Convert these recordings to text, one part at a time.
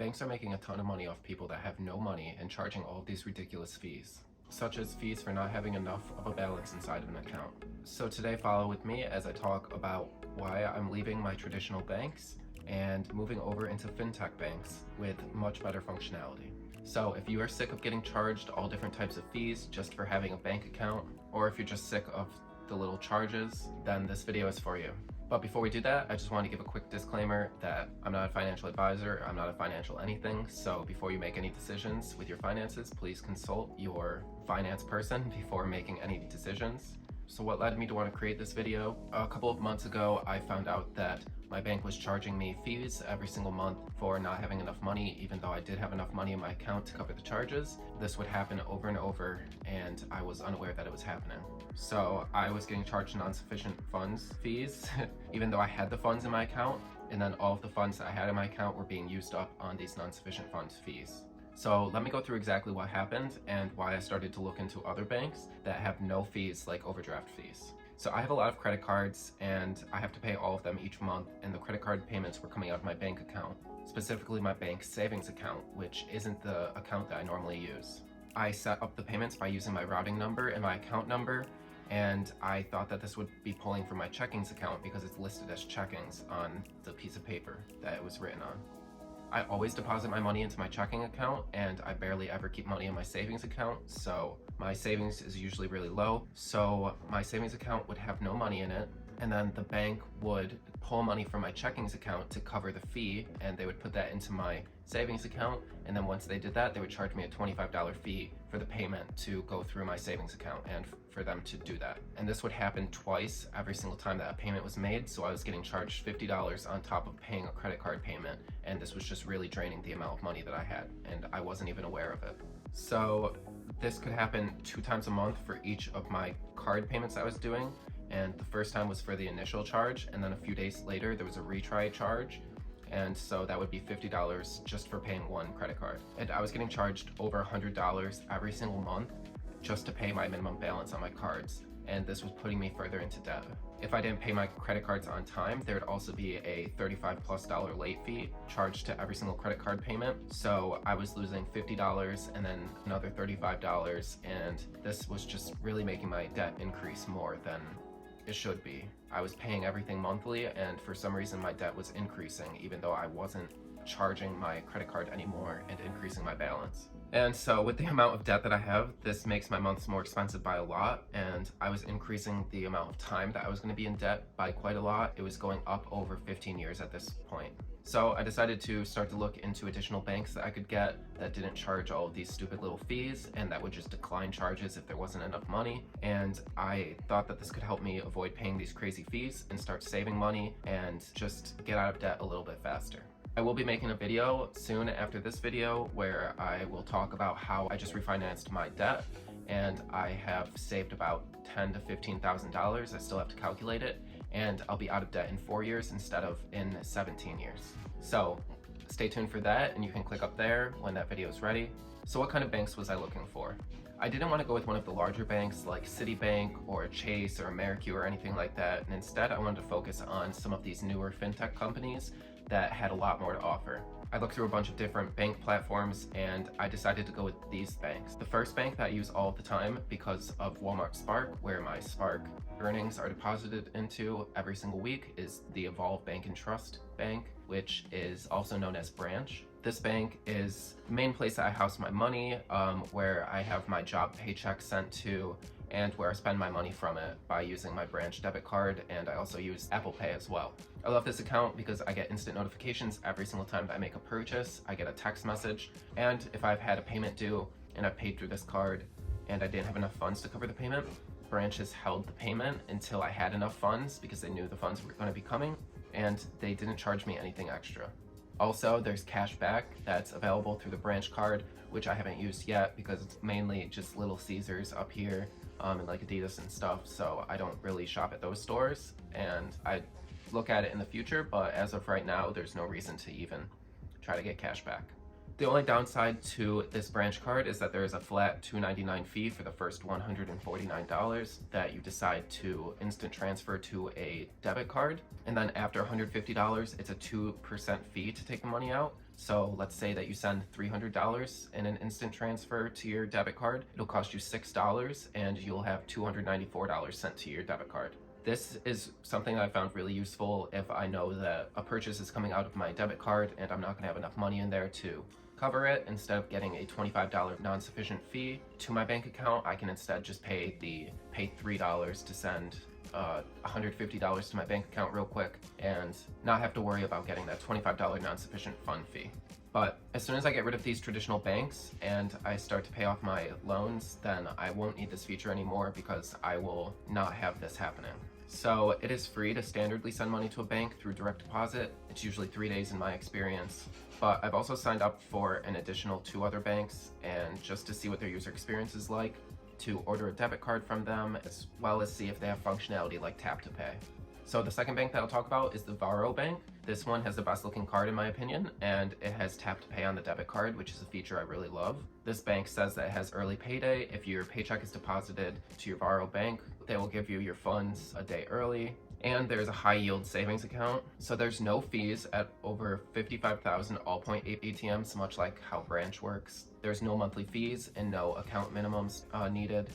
banks are making a ton of money off people that have no money and charging all of these ridiculous fees, such as fees for not having enough of a balance inside of an account. So today follow with me as I talk about why I'm leaving my traditional banks and moving over into fintech banks with much better functionality. So if you are sick of getting charged all different types of fees just for having a bank account, or if you're just sick of the little charges, then this video is for you. But before we do that, I just want to give a quick disclaimer that I'm not a financial advisor, I'm not a financial anything, so before you make any decisions with your finances, please consult your finance person before making any decisions. So what led me to want to create this video? A couple of months ago, I found out that my bank was charging me fees every single month for not having enough money, even though I did have enough money in my account to cover the charges. This would happen over and over, and I was unaware that it was happening. So I was getting charged non-sufficient funds fees, even though I had the funds in my account, and then all of the funds that I had in my account were being used up on these non-sufficient funds fees. So let me go through exactly what happened and why I started to look into other banks that have no fees like overdraft fees. So I have a lot of credit cards and I have to pay all of them each month, and the credit card payments were coming out of my bank account, specifically my bank savings account, which isn't the account that I normally use. I set up the payments by using my routing number and my account number, and I thought that this would be pulling from my checkings account because it's listed as checkings on the piece of paper that it was written on. I always deposit my money into my checking account, and I barely ever keep money in my savings account, so my savings is usually really low. So my savings account would have no money in it, and then the bank would pull money from my checkings account to cover the fee, and they would put that into my savings account, and then once they did that, they would charge me a $25 fee for the payment to go through my savings account and for them to do that. And this would happen twice every single time that a payment was made, so I was getting charged $50 on top of paying a credit card payment, and this was just really draining the amount of money that I had, and I wasn't even aware of it. So this could happen 2 times a month for each of my card payments I was doing, and the first time was for the initial charge, and then a few days later there was a retry charge, and so that would be $50 just for paying one credit card. And I was getting charged over $100 every single month just to pay my minimum balance on my cards, and this was putting me further into debt. If I didn't pay my credit cards on time, there would also be a $35+ late fee charged to every single credit card payment. So I was losing $50 and then another $35, and this was just really making my debt increase more than it should be. I was paying everything monthly, and for some reason my debt was increasing even though I wasn't charging my credit card anymore and increasing my balance. And so with the amount of debt that I have, this makes my months more expensive by a lot, and I was increasing the amount of time that I was going to be in debt by quite a lot. It was going up over 15 years at this point. So I decided to start to look into additional banks that I could get that didn't charge all of these stupid little fees and that would just decline charges if there wasn't enough money. And I thought that this could help me avoid paying these crazy fees and start saving money and just get out of debt a little bit faster. I will be making a video soon after this video where I will talk about how I just refinanced my debt, and I have saved about $10,000 to $15,000. I still have to calculate it, and I'll be out of debt in 4 years instead of in 17 years. So stay tuned for that, and you can click up there when that video is ready. So what kind of banks was I looking for? I didn't want to go with one of the larger banks like Citibank or Chase or America or anything like that, and instead I wanted to focus on some of these newer fintech companies that had a lot more to offer. I looked through a bunch of different bank platforms and I decided to go with these banks. The first bank that I use all the time because of Walmart Spark, where my Spark earnings are deposited into every single week, is the Evolve Bank and Trust Bank, which is also known as Branch. This bank is the main place that I house my money, where I have my job paycheck sent to, and where I spend my money from it by using my Branch debit card, and I also use Apple Pay as well. I love this account because I get instant notifications every single time that I make a purchase. I get a text message, and if I've had a payment due and I've paid through this card and I didn't have enough funds to cover the payment, Branch has held the payment until I had enough funds because they knew the funds were going to be coming, and they didn't charge me anything extra. Also, there's cash back that's available through the Branch card, which I haven't used yet because it's mainly just Little Caesars up here and like Adidas and stuff, so I don't really shop at those stores, and I look at it in the future, but as of right now there's no reason to even try to get cash back. The only downside to this Branch card is that there is a flat $2.99 fee for the first $149 that you decide to instant transfer to a debit card. And then after $150, it's a 2% fee to take the money out. So let's say that you send $300 in an instant transfer to your debit card. It'll cost you $6 and you'll have $294 sent to your debit card. This is something I found really useful if I know that a purchase is coming out of my debit card and I'm not going to have enough money in there to cover it. Instead of getting a $25 non-sufficient fee to my bank account, I can instead just pay $3 to send $150 to my bank account real quick and not have to worry about getting that $25 non-sufficient fund fee. But as soon as I get rid of these traditional banks and I start to pay off my loans, then I won't need this feature anymore because I will not have this happening. So it is free to standardly send money to a bank through direct deposit. It's usually 3 days in my experience. But I've also signed up for an additional 2 other banks, and just to see what their user experience is like, to order a debit card from them, as well as see if they have functionality like tap to pay. So the second bank that I'll talk about is the Varo bank. This one has the best looking card in my opinion, and it has tap to pay on the debit card, which is a feature I really love. This bank says that it has early payday. If your paycheck is deposited to your Varo bank, they will give you your funds a day early. And there's a high yield savings account. So there's no fees at over 55,000 all-point ATMs, much like how Branch works. There's no monthly fees and no account minimums needed.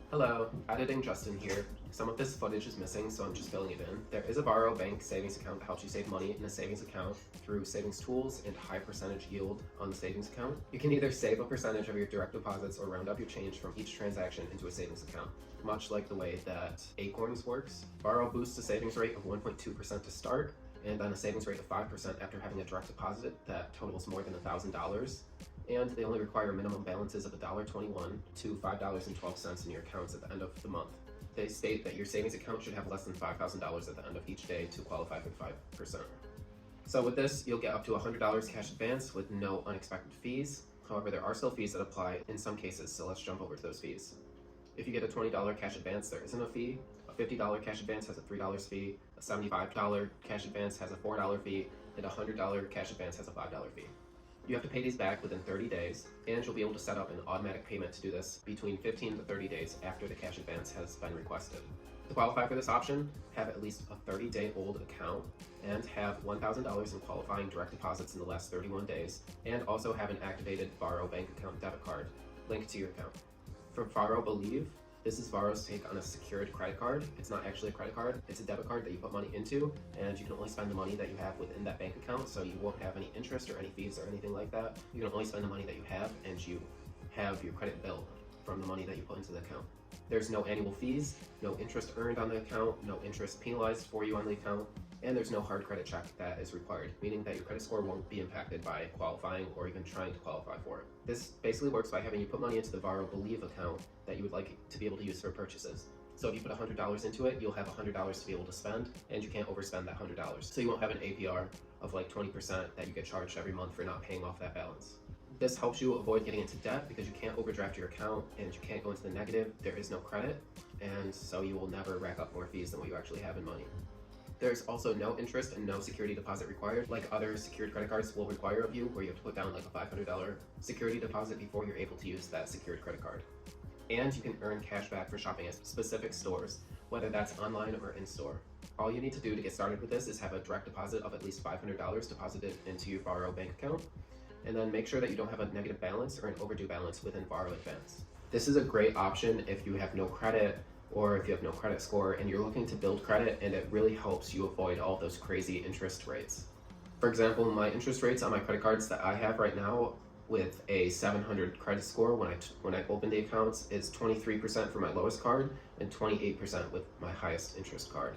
Hello, editing Justin here. Some of this footage is missing, so I'm just filling it in. There is a Varo bank savings account that helps you save money in a savings account through savings tools and high percentage yield on the savings account. You can either save a percentage of your direct deposits or round up your change from each transaction into a savings account, much like the way that Acorns works. Varo boosts a savings rate of 1.2% to start, and then a savings rate of 5% after having a direct deposit that totals more than $1,000. And they only require minimum balances of $1.21 to $5.12 in your accounts at the end of the month. They state that your savings account should have less than $5,000 at the end of each day to qualify for 5%. So with this, you'll get up to $100 cash advance with no unexpected fees. However, there are still fees that apply in some cases, so let's jump over to those fees. If you get a $20 cash advance, there isn't a fee. A $50 cash advance has a $3 fee. A $75 cash advance has a $4 fee. And a $100 cash advance has a $5 fee. You have to pay these back within 30 days, and you'll be able to set up an automatic payment to do this between 15 to 30 days after the cash advance has been requested. To qualify for this option, have at least a 30-day-old account and have $1,000 in qualifying direct deposits in the last 31 days, and also have an activated Varo bank account debit card linked to your account. For Varo Beleive, this is Varo's take on a secured credit card. It's not actually a credit card, it's a debit card that you put money into, and you can only spend the money that you have within that bank account, so you won't have any interest or any fees or anything like that. You can only spend the money that you have, and you have your credit bill from the money that you put into the account. There's no annual fees, no interest earned on the account, no interest penalized for you on the account, and there's no hard credit check that is required, meaning that your credit score won't be impacted by qualifying or even trying to qualify for it. This basically works by having you put money into the Varo Beleive account that you would like to be able to use for purchases. So if you put $100 into it, you'll have $100 to be able to spend, and you can't overspend that $100. So you won't have an APR of like 20% that you get charged every month for not paying off that balance. This helps you avoid getting into debt because you can't overdraft your account and you can't go into the negative. There is no credit, and so you will never rack up more fees than what you actually have in money. There's also no interest and no security deposit required, like other secured credit cards will require of you, where you have to put down like a $500 security deposit before you're able to use that secured credit card. And you can earn cash back for shopping at specific stores, whether that's online or in-store. All you need to do to get started with this is have a direct deposit of at least $500 deposited into your Varo bank account, and then make sure that you don't have a negative balance or an overdue balance within Varo Advance. This is a great option if you have no credit or if you have no credit score and you're looking to build credit, and it really helps you avoid all those crazy interest rates. For example, my interest rates on my credit cards that I have right now with a 700 credit score when I open the accounts is 23% for my lowest card and 28% with my highest interest card.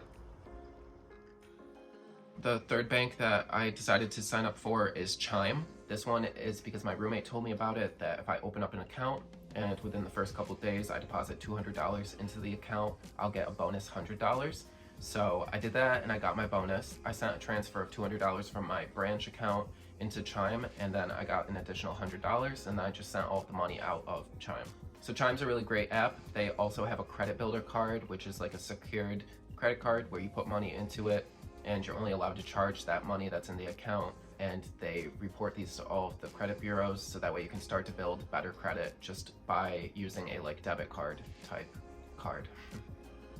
The third bank that I decided to sign up for is Chime. This one is because my roommate told me about it, that if I open up an account and within the first couple of days I deposit $200 into the account, I'll get a bonus $100. So I did that and I got my bonus. I sent a transfer of $200 from my Branch account into Chime, and then I got an additional $100, and then I just sent all of the money out of Chime. So Chime's a really great app. They also have a credit builder card, which is like a secured credit card where you put money into it and you're only allowed to charge that money that's in the account, and they report these to all of the credit bureaus, so that way you can start to build better credit just by using a like debit card type card.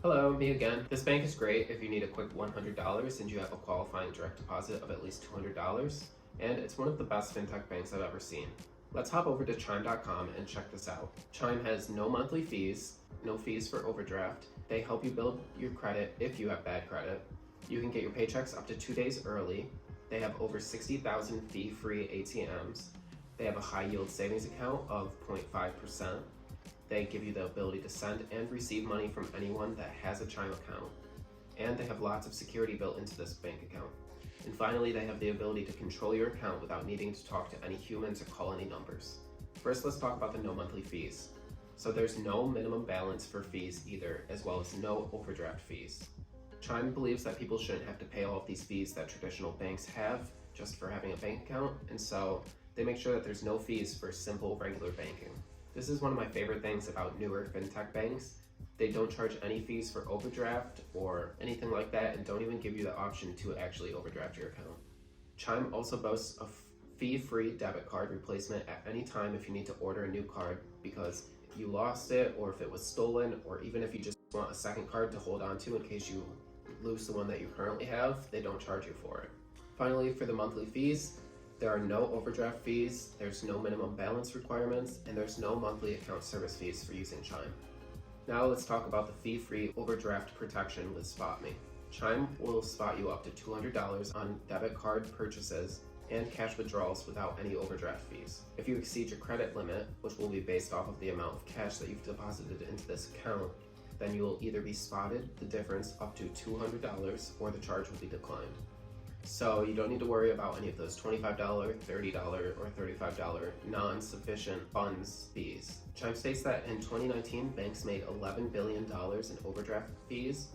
Hello, me again. This bank is great if you need a quick $100 and you have a qualifying direct deposit of at least $200. and it's one of the best fintech banks I've ever seen. Let's hop over to Chime.com and check this out. Chime has no monthly fees, no fees for overdraft. They help you build your credit if you have bad credit. You can get your paychecks up to 2 days early. They have over 60,000 fee-free ATMs. They have a high-yield savings account of 0.5%. They give you the ability to send and receive money from anyone that has a Chime account. And they have lots of security built into this bank account. And finally, they have the ability to control your account without needing to talk to any humans or call any numbers. First, let's talk about the no monthly fees. So there's no minimum balance for fees either, as well as no overdraft fees. Chime believes that people shouldn't have to pay all of these fees that traditional banks have just for having a bank account, and so they make sure that there's no fees for simple, regular banking. This is one of my favorite things about newer fintech banks. They don't charge any fees for overdraft or anything like that, and don't even give you the option to actually overdraft your account. Chime also boasts a fee-free debit card replacement at any time if you need to order a new card because you lost it, or if it was stolen, or even if you just want a second card to hold on to in case you lose the one that you currently have, they don't charge you for it. Finally, for the monthly fees, there are no overdraft fees, there's no minimum balance requirements, and there's no monthly account service fees for using Chime. Now let's talk about the fee-free overdraft protection with SpotMe. Chime will spot you up to $200 on debit card purchases and cash withdrawals without any overdraft fees. If you exceed your credit limit, which will be based off of the amount of cash that you've deposited into this account, then you will either be spotted the difference up to $200 or the charge will be declined. So you don't need to worry about any of those $25, $30, or $35 non-sufficient funds fees. Chime states that in 2019, banks made $11 billion in overdraft fees,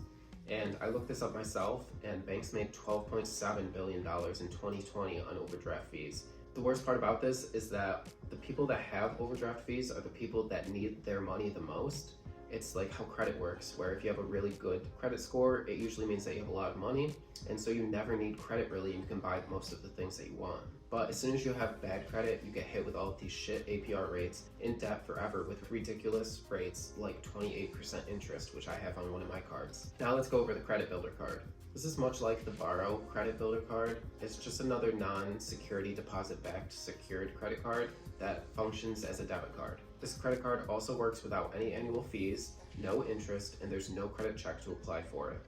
and I looked this up myself, and banks made $12.7 billion in 2020 on overdraft fees. The worst part about this is that the people that have overdraft fees are the people that need their money the most. It's like how credit works, where if you have a really good credit score, it usually means that you have a lot of money, and so you never need credit really, and you can buy most of the things that you want. But as soon as you have bad credit, you get hit with all of these shit APR rates, in debt forever with ridiculous rates like 28% interest, which I have on one of my cards. Now let's go over the credit builder card. This is much like the Varo credit builder card. It's just another non-security deposit-backed secured credit card that functions as a debit card. This credit card also works without any annual fees, no interest, and there's no credit check to apply for it.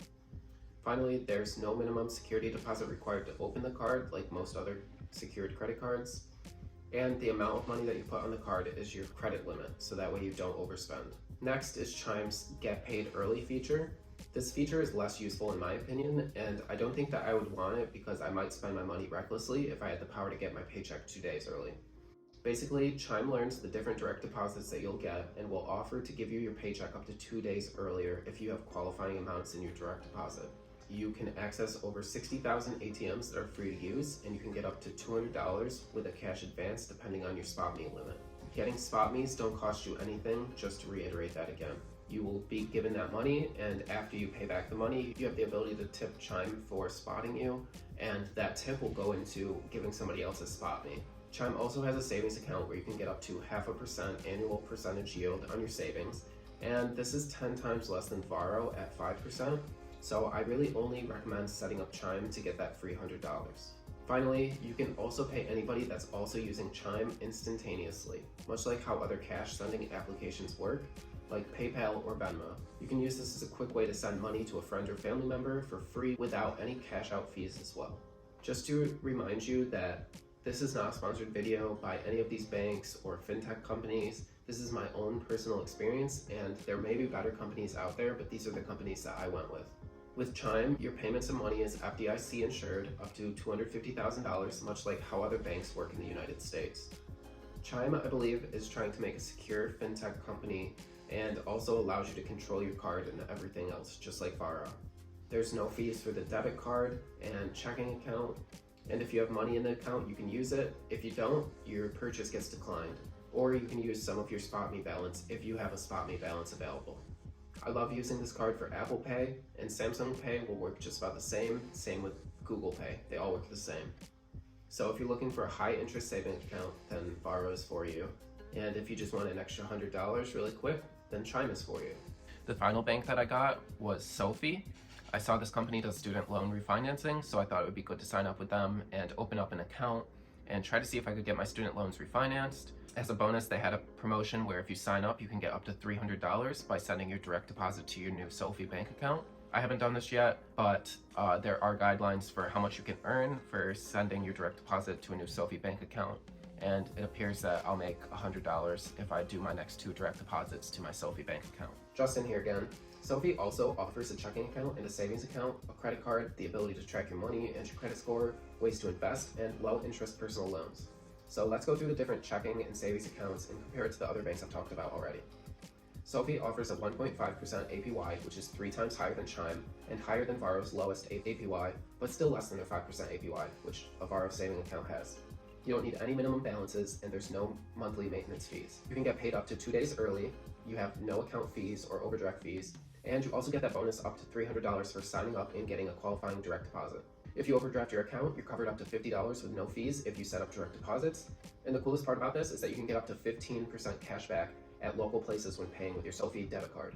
Finally, there's no minimum security deposit required to open the card like most other secured credit cards, and the amount of money that you put on the card is your credit limit, so that way you don't overspend. Next is Chime's Get Paid Early feature. This feature is less useful in my opinion, and I don't think that I would want it because I might spend my money recklessly if I had the power to get my paycheck 2 days early. Basically, Chime learns the different direct deposits that you'll get and will offer to give you your paycheck up to 2 days earlier if you have qualifying amounts in your direct deposit. You can access over 60,000 ATMs that are free to use, and you can get up to $200 with a cash advance depending on your SpotMe limit. Getting SpotMes don't cost you anything, just to reiterate that again. You will be given that money, and after you pay back the money, you have the ability to tip Chime for spotting you, and that tip will go into giving somebody else a SpotMe. Chime also has a savings account where you can get up to 0.5% annual percentage yield on your savings, and this is 10 times less than Varo at 5%, so I really only recommend setting up Chime to get that free $100. Finally, you can also pay anybody that's also using Chime instantaneously, much like how other cash sending applications work, like PayPal or Venmo. You can use this as a quick way to send money to a friend or family member for free without any cash out fees as well. Just to remind you that this is not a sponsored video by any of these banks or fintech companies. This is my own personal experience, and there may be better companies out there, but these are the companies that I went with. With Chime, your payments and money is FDIC insured up to $250,000, much like how other banks work in the United States. Chime, I believe, is trying to make a secure fintech company and also allows you to control your card and everything else, just like Varo. There's no fees for the debit card and checking account, and if you have money in the account, you can use it. If you don't, your purchase gets declined, or you can use some of your SpotMe balance if you have a SpotMe balance available. I love using this card for Apple Pay, and Samsung Pay will work just about the same with Google Pay. They all work the same. So if you're looking for a high interest savings account, then Varo is for you. And if you just want an extra $100 really quick, then Chime is for you. The final bank that I got was Sofy. I saw this company does student loan refinancing, so I thought it would be good to sign up with them and open up an account. and try to see if I could get my student loans refinanced. As a bonus, they had a promotion where if you sign up, you can get up to $300 by sending your direct deposit to your new Sofy bank account. I haven't done this yet, but there are guidelines for how much you can earn for sending your direct deposit to a new Sofy bank account. And it appears that I'll make $100 if I do my next 2 direct deposits to my Sofy bank account. Justin here again. Sofy also offers a checking account and a savings account, a credit card, the ability to track your money and your credit score, ways to invest, and low-interest personal loans. So let's go through the different checking and savings accounts and compare it to the other banks I've talked about already. Sofy offers a 1.5% APY, which is 3 times higher than Chime, and higher than Varo's lowest APY, but still less than their 5% APY, which a Varo saving account has. You don't need any minimum balances, and there's no monthly maintenance fees. You can get paid up to 2 days early, you have no account fees or overdraft fees, and you also get that bonus up to $300 for signing up and getting a qualifying direct deposit. If you overdraft your account, you're covered up to $50 with no fees if you set up direct deposits. And the coolest part about this is that you can get up to 15% cash back at local places when paying with your Sofy debit card.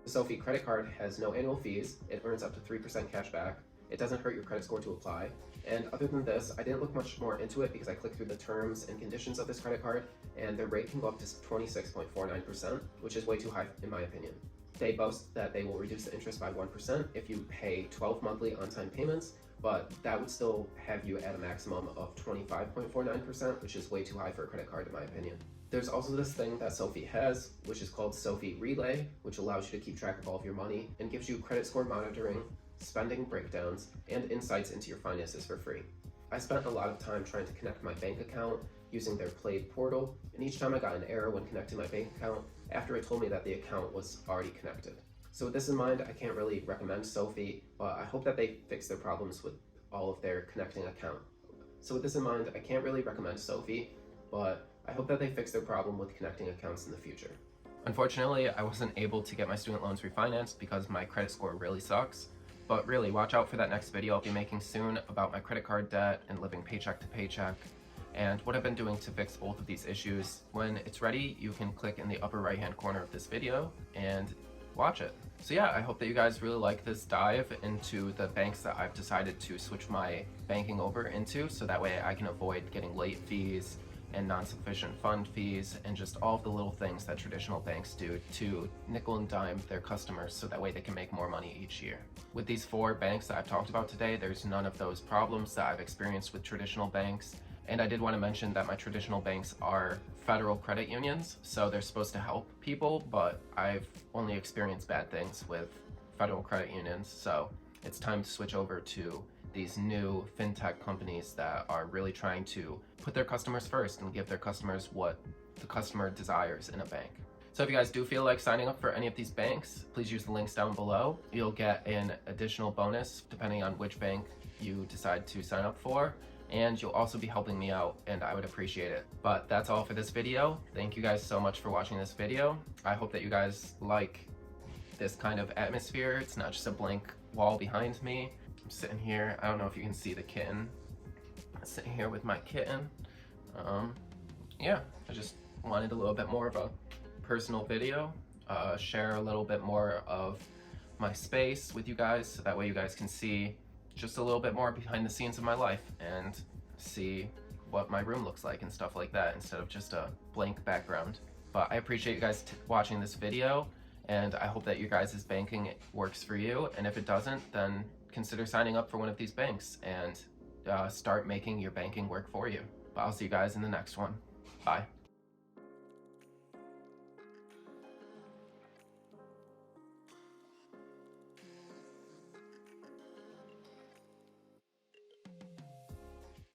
The Sofy credit card has no annual fees, it earns up to 3% cash back, it doesn't hurt your credit score to apply, and other than this, I didn't look much more into it because I clicked through the terms and conditions of this credit card, and their rate can go up to 26.49%, which is way too high in my opinion. They boast that they will reduce the interest by 1% if you pay 12 monthly on-time payments, but that would still have you at a maximum of 25.49%, which is way too high for a credit card in my opinion. There's also this thing that Sofy has, which is called Sofy Relay, which allows you to keep track of all of your money and gives you credit score monitoring, spending breakdowns, and insights into your finances for free. I spent a lot of time trying to connect my bank account using their Played portal, and each time I got an error when connecting my bank account after it told me that the account was already connected. So with this in mind, I can't really recommend Sofy, but I hope that they fix their problems with all of their connecting account. So with this in mind, I can't really recommend Sofy, but I hope that they fix their problem with connecting accounts in the future. Unfortunately, I wasn't able to get my student loans refinanced because my credit score really sucks. But really, watch out for that next video I'll be making soon about my credit card debt and living paycheck to paycheck, and what I've been doing to fix both of these issues. When it's ready, you can click in the upper right hand corner of this video and watch it. So yeah, I hope that you guys really like this dive into the banks that I've decided to switch my banking over into, so that way I can avoid getting late fees and non-sufficient fund fees and just all of the little things that traditional banks do to nickel and dime their customers so that way they can make more money each year. With these 4 banks that I've talked about today, there's none of those problems that I've experienced with traditional banks. And I did want to mention that my traditional banks are federal credit unions, so they're supposed to help people, but I've only experienced bad things with federal credit unions, so it's time to switch over to these new fintech companies that are really trying to put their customers first and give their customers what the customer desires in a bank. So if you guys do feel like signing up for any of these banks, please use the links down below. You'll get an additional bonus depending on which bank you decide to sign up for, and you'll also be helping me out, and I would appreciate it. But that's all for this video. Thank you guys so much for watching this video. I hope that you guys like this kind of atmosphere. It's not just a blank wall behind me. I'm sitting here, I don't know if you can see the kitten. I'm sitting here with my kitten. Yeah, I just wanted a little bit more of a personal video, share a little bit more of my space with you guys, so that way you guys can see just a little bit more behind the scenes of my life and see what my room looks like and stuff like that, instead of just a blank background. But I appreciate you guys watching this video, and I hope that your guys' banking works for you, and if it doesn't, then consider signing up for one of these banks and start making your banking work for you. But I'll see you guys in the next one. Bye.